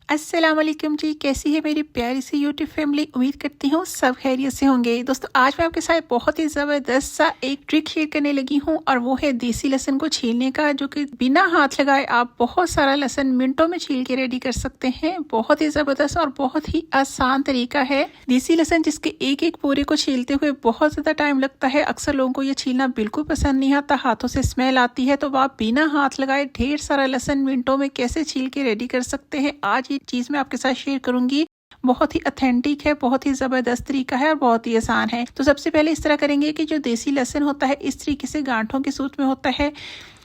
अस्सलाम वालेकुम जी, कैसी है मेरी प्यारी सी यूट्यूब फैमिली। उम्मीद करती हूँ सब खैरियत से होंगे। दोस्तों आज मैं आपके साथ बहुत ही ज़बरदस्त सा एक ट्रिक शेयर करने लगी हूँ और वो है देसी लहसुन को छीलने का, जो कि बिना हाथ लगाए आप बहुत सारा लहसुन मिनटों में छील के रेडी कर सकते हैं। बहुत ही ज़बरदस्त और बहुत ही आसान तरीका है। देसी लहसुन जिसके एक एक पूरे को छीलते हुए बहुत ज़्यादा टाइम लगता है। अक्सर लोगों को ये छीलना बिल्कुल पसंद नहीं आता, हाथों से स्मेल आती है। तो आप बिना हाथ लगाए ढेर सारा लहसुन मिनटों में कैसे छील के रेडी कर सकते हैं, आज चीज मैं आपके साथ शेयर करूंगी। बहुत ही ऑथेंटिक है, बहुत ही जबरदस्त तरीका है और बहुत ही आसान है। तो सबसे पहले इस तरह करेंगे कि जो देसी लहसुन होता है इस तरीके से गांठों के सूत में होता है।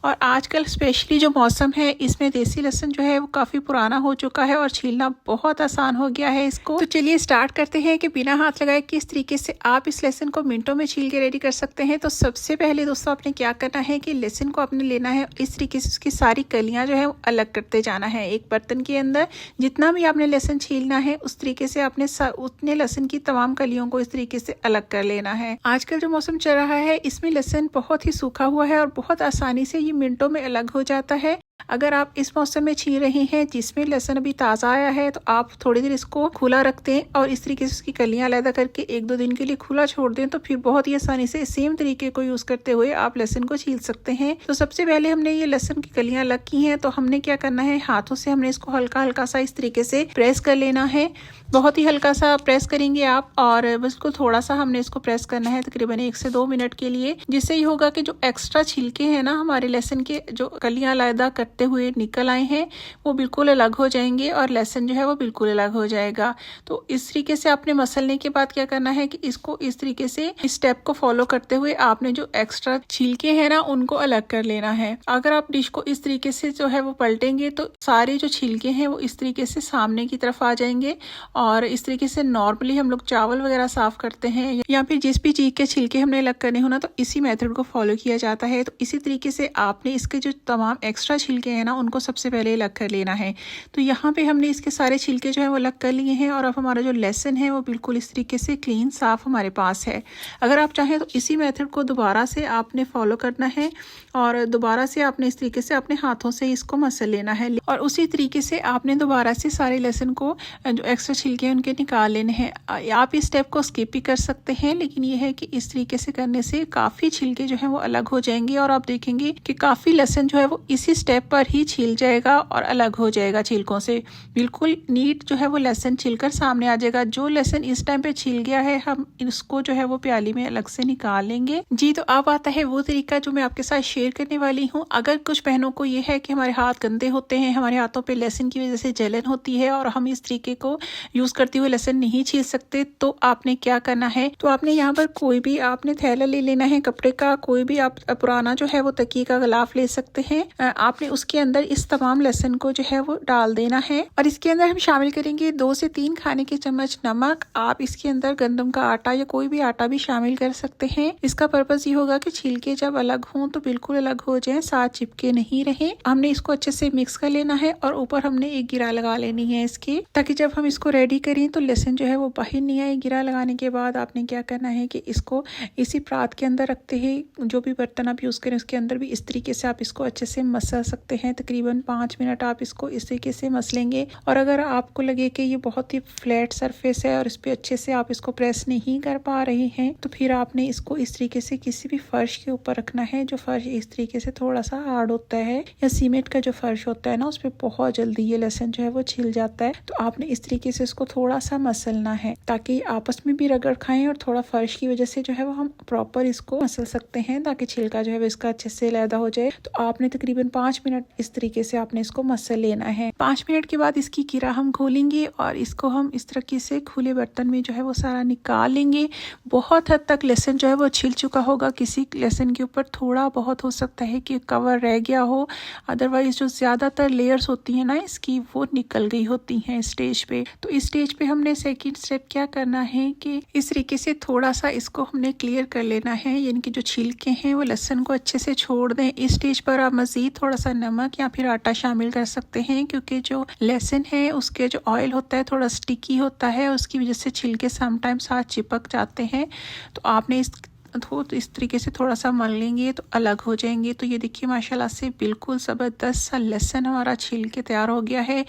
और आजकल स्पेशली जो मौसम है इसमें देसी लहसुन जो है वो काफ़ी पुराना हो चुका है और छीलना बहुत आसान हो गया है इसको। तो चलिए स्टार्ट करते हैं कि बिना हाथ लगाए किस तरीके से आप इस लहसुन को मिनटों में छील के रेडी कर सकते हैं। तो सबसे पहले दोस्तों आपने क्या करना है कि लहसुन को आपने लेना है, इस तरीके से उसकी सारी कलियाँ जो है वो अलग करते जाना है। एक बर्तन के अंदर जितना भी आपने लहसुन छीलना है उस तरीके से आपने उतने लहसुन की तमाम कलियों को इस तरीके से अलग कर लेना है। आजकल जो मौसम चल रहा है इसमें लहसुन बहुत ही सूखा हुआ है और बहुत आसानी से मिनटों में अलग हो जाता है। अगर आप इस मौसम में छील रहे हैं जिसमें लहसुन अभी ताज़ा आया है तो आप थोड़ी देर इसको खुला रख दें और इस तरीके से उसकी कलियां अलग करके 1-2 दिन के लिए खुला छोड़ दें। तो फिर बहुत ही आसानी से सेम तरीके को यूज़ करते हुए आप लहसुन को छील सकते हैं। तो सबसे पहले हमने ये लहसुन की कलियां अलग की हैं, तो हमने क्या करना है, हाथों से हमने इसको हल्का हल्का सा इस तरीके से प्रेस कर लेना है। बहुत ही हल्का सा प्रेस करेंगे आप और बस को थोड़ा सा हमने इसको प्रेस करना है तकरीबन 1 से 2 मिनट के लिए। जिससे ये होगा कि जो एक्स्ट्रा छिलके हैं ना हमारे लहसुन के, जो कलियां अलग करते हुए निकल आए हैं वो बिल्कुल अलग हो जाएंगे और लहसुन जो है वो बिल्कुल अलग हो जाएगा। तो इस तरीके से आपने मसलने के बाद क्या करना है कि इसको इस तरीके से इस स्टेप को फॉलो करते हुए आपने जो एक्स्ट्रा छिलके हैं ना उनको अलग कर लेना है। अगर आप डिश को इस तरीके से जो है वो पलटेंगे तो सारे जो छिलके हैं वो इस तरीके से सामने की तरफ आ जाएंगे। और इस तरीके से नॉर्मली हम लोग चावल वगैरह साफ करते हैं या फिर जिस भी चीज के छिलके हमने अलग करने हो ना, तो इसी मेथड को फॉलो किया जाता है। तो इसी तरीके से आपने इसके जो तमाम एक्स्ट्रा छिलके हैं ना उनको सबसे पहले अलग कर लेना है। तो यहाँ पे हमने इसके सारे छिलके जो है वो अलग कर लिए हैं और अब हमारा जो लहसुन है वो बिल्कुल इस तरीके से क्लीन साफ हमारे पास है। अगर आप चाहें तो इसी मेथड को दोबारा से आपने फॉलो करना है और दोबारा से आपने इस तरीके से अपने हाथों से इसको मसल लेना है और उसी तरीके से आपने दोबारा से सारे लहसुन को जो एक्स्ट्रा छिलके हैं उनके निकाल लेने हैं। आप इस स्टेप को स्किप भी कर सकते हैं, लेकिन ये है कि इस तरीके से करने से काफ़ी छिलके जो है वो अलग हो जाएंगे और आप देखेंगे कि काफ़ी लहसुन जो है वो इसी स्टेप पर ही छिल जाएगा और अलग हो जाएगा छिलकों से। बिल्कुल नीट जो है वो लहसुन छिलकर सामने आ जाएगा। जो लहसुन इस टाइम पे छिल गया है हम इसको जो है वो प्याली में अलग से निकाल लेंगे जी। तो अब आता है वो तरीका जो मैं आपके साथ शेयर करने वाली हूँ। अगर कुछ बहनों को ये है कि हमारे हाथ गंदे होते हैं, हमारे हाथों पे लहसुन की वजह से जलन होती है और हम इस तरीके को यूज करते हुए लहसुन नहीं छील सकते, तो आपने क्या करना है, तो आपने यहाँ पर कोई भी आपने थैला ले लेना है कपड़े का, कोई भी आप पुराना जो है वो तकिए का गलाफ ले सकते हैं। आपने उसके अंदर इस तमाम लहसुन को जो है वो डाल देना है और इसके अंदर हम शामिल करेंगे 2 से 3 खाने के चम्मच नमक। आप इसके अंदर गंदम का आटा या कोई भी आटा भी शामिल कर सकते हैं। इसका पर्पज ये होगा कि छिलके जब अलग हों तो बिल्कुल अलग हो जाए, साथ चिपके नहीं रहे। हमने इसको अच्छे से मिक्स कर लेना है और ऊपर हमने एक गिरा लगा लेनी है इसकी, ताकि जब हम इसको रेडी करें तो लहसुन जो है वो बाहर नहीं आए। गिरा लगाने के बाद आपने क्या करना है कि इसको इसी परात के अंदर रखते हैं, जो भी बर्तन आप यूज़ करें उसके अंदर भी इस तरीके से आप इसको अच्छे से मसल सकते हैं। तकरीबन 5 मिनट आप इसको इस तरीके से मसलेंगे और अगर आपको लगे कि ये बहुत ही फ्लैट सरफेस है और इस पर अच्छे से आप इसको प्रेस नहीं कर पा रहे हैं, तो फिर आपने इसको इस तरीके से किसी भी फर्श के ऊपर रखना है। जो फर्श इस तरीके से थोड़ा सा हार्ड होता है या सीमेंट का जो फर्श होता है ना, उस पर बहुत जल्दी ये लहसुन जो है वो छिल जाता है। तो आपने इस तरीके से इसको थोड़ा सा मसलना है ताकि आपस में भी रगड़ खाएं और थोड़ा फर्श की वजह से जो है वो हम प्रॉपर इसको मसल सकते हैं ताकि छिलका जो है वो इसका अच्छे से अलग हो जाए। तो आपने तकरीबन 5 मिनट इस तरीके से आपने इसको मसल लेना है। 5 मिनट के बाद इसकी गिरा हम खोलेंगे और इसको हम इस तरीके से खुले बर्तन में जो है वो सारा निकाल लेंगे। बहुत हद तक लहसुन जो है वो छिल चुका होगा, किसी लहसुन के ऊपर थोड़ा बहुत हो सकता है कि कवर रह गया हो, अदरवाइज जो ज्यादातर लेयर्स होती है ना इसकी वो निकल गई होती हैं स्टेज पे। तो इस स्टेज पे हमने सेकंड स्टेप क्या करना है कि इस तरीके से थोड़ा सा इसको हमने क्लियर कर लेना है, यानी कि जो छिलके हैं वो लहसुन को अच्छे से छोड़ दें। इस स्टेज पर आप मजीद थोड़ा सा नमक या फिर आटा शामिल कर सकते हैं, क्योंकि जो लहसुन है उसके जो ऑयल होता है थोड़ा स्टिकी होता है, उसकी वजह से छिलके समटाइम्स साथ चिपक जाते हैं। तो आपने इस तो इस तरीके से थोड़ा सा मल लेंगे तो अलग हो जाएंगे। तो ये देखिए माशाल्लाह से बिल्कुल ज़बरदस्त सा लहसुन हमारा छील के तैयार हो गया है।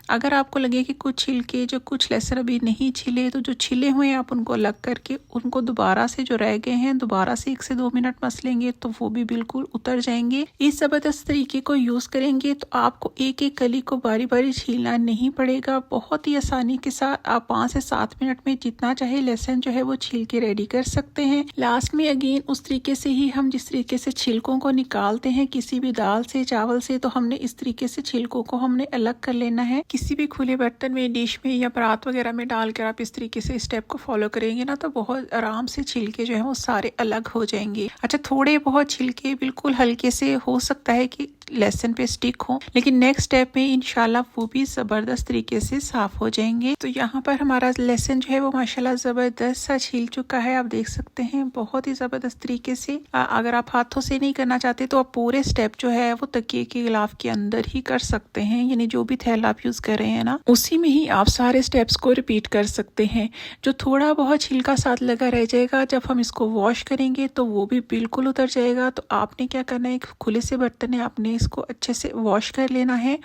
अगर आपको लगे कि कुछ छिलके जो कुछ लहसुन अभी नहीं छिले, तो जो छिले हुए हैं आप उनको अलग करके उनको दोबारा से जो रह गए हैं दोबारा से 1 से 2 मिनट मसलेंगे तो वो भी बिल्कुल उतर जाएंगे। इस ज़बरदस्त तरीके को यूज़ करेंगे तो आपको एक एक कली को बारी बारी छीलना नहीं पड़ेगा। बहुत ही आसानी के साथ आप 5 से 7 मिनट में जितना चाहे लहसुन जो है वो छील के रेडी कर सकते हैं। लास्ट में अगेन उस तरीके से ही हम जिस तरीके से छिलकों को निकालते हैं किसी भी दाल से चावल से, तो हमने इस तरीके से छिलकों को हमने अलग कर लेना है। किसी भी खुले बर्तन में, डिश में या परात वगैरह में डालकर आप इस तरीके से स्टेप को फॉलो करेंगे ना तो बहुत आराम से छिलके जो है वो सारे अलग हो जाएंगे। अच्छा, थोड़े बहुत छिलके बिल्कुल हल्के से हो सकता है कि लहसुन पे स्टिक हो, लेकिन नेक्स्ट स्टेप में इंशाल्लाह वो भी जबरदस्त तरीके से साफ हो जाएंगे। तो यहाँ पर हमारा लहसुन जो है वो माशाल्लाह जबरदस्त सा छील चुका है, आप देख सकते हैं बहुत ही जबरदस्त तरीके से। अगर आप हाथों से नहीं करना चाहते तो आप पूरे स्टेप जो है वो तकिए के गिलाफ के अंदर ही कर सकते हैं, यानी जो भी थैला आप यूज कर रहे हैं ना उसी में ही आप सारे स्टेप्स को रिपीट कर सकते हैं। जो थोड़ा बहुत छिलका साथ लगा रह जाएगा जब हम इसको वॉश करेंगे तो वो भी बिल्कुल उतर जाएगा। तो आपने क्या करना है, एक खुले से बर्तन है आपने इसको अच्छे से वॉश कर लेना है,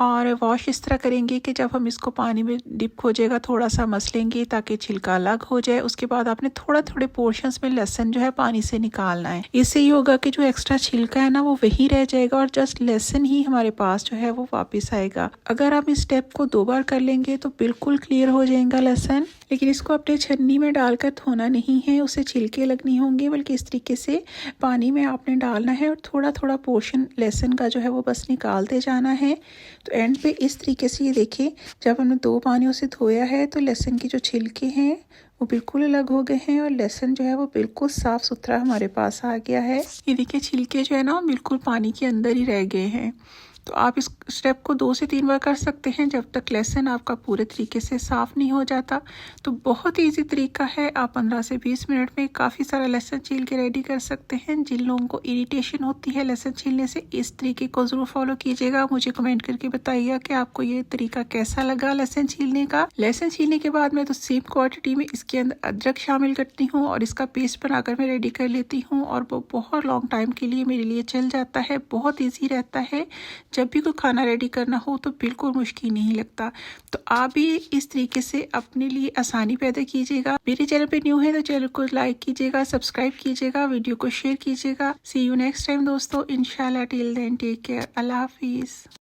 और वॉश इस तरह करेंगे कि जब हम इसको पानी में डिप हो जाएगा थोड़ा सा मसलेंगे ताकि छिलका अलग हो जाए। उसके बाद आपने थोड़ा थोड़े पोर्शंस में लहसुन जो है पानी से निकालना है। इससे ये होगा कि जो एक्स्ट्रा छिलका है ना वो वही रह जाएगा और जस्ट लहसुन ही हमारे पास जो है वो वापस आएगा। अगर आप इस स्टेप को 2 बार कर लेंगे तो बिल्कुल क्लियर हो जाएगा लहसुन। लेकिन इसको अपने छन्नी में डालकर धोना नहीं है, उसे छिलके लगनी होंगे, बल्कि इस तरीके से पानी में आपने डालना है और थोड़ा थोड़ा पोर्शन लहसुन का जो है वो बस निकालते जाना है। तो एंड पे इस तरीके से ये देखिए जब हमने 2 पानियों से धोया है तो लहसुन के जो छिलके हैं वो बिल्कुल अलग हो गए हैं और लहसुन जो है वो बिल्कुल साफ सुथरा हमारे पास आ गया है। ये देखिए छिलके जो है ना बिल्कुल पानी के अंदर ही रह गए हैं। तो आप इस स्टेप को 2 से 3 बार कर सकते हैं जब तक लहसुन आपका पूरे तरीके से साफ़ नहीं हो जाता। तो बहुत ईजी तरीका है, आप 15 से 20 मिनट में काफ़ी सारा लहसुन छील के रेडी कर सकते हैं। जिन लोगों को इरिटेशन होती है लहसुन छीलने से इस तरीके को ज़रूर फॉलो कीजिएगा। मुझे कमेंट करके बताइएगा कि आपको ये तरीका कैसा लगा लहसुन छीलने का। लहसुन छीलने के बाद मैं तो सेम क्वांटिटी में इसके अंदर अदरक शामिल करती हूँ और इसका पेस्ट बनाकर मैं रेडी कर लेती हूँ और वो बहुत लॉन्ग टाइम के लिए मेरे लिए चल जाता है। बहुत ईजी रहता है, जब भी कोई खाना रेडी करना हो तो बिल्कुल मुश्किल नहीं लगता। तो आप भी इस तरीके से अपने लिए आसानी पैदा कीजिएगा। मेरे चैनल पे न्यू है तो चैनल को लाइक कीजिएगा, सब्सक्राइब कीजिएगा, वीडियो को शेयर कीजिएगा। सी यू नेक्स्ट टाइम दोस्तों, इंशाल्लाह। टिल देन टेक केयर, अल्लाह हाफिज़।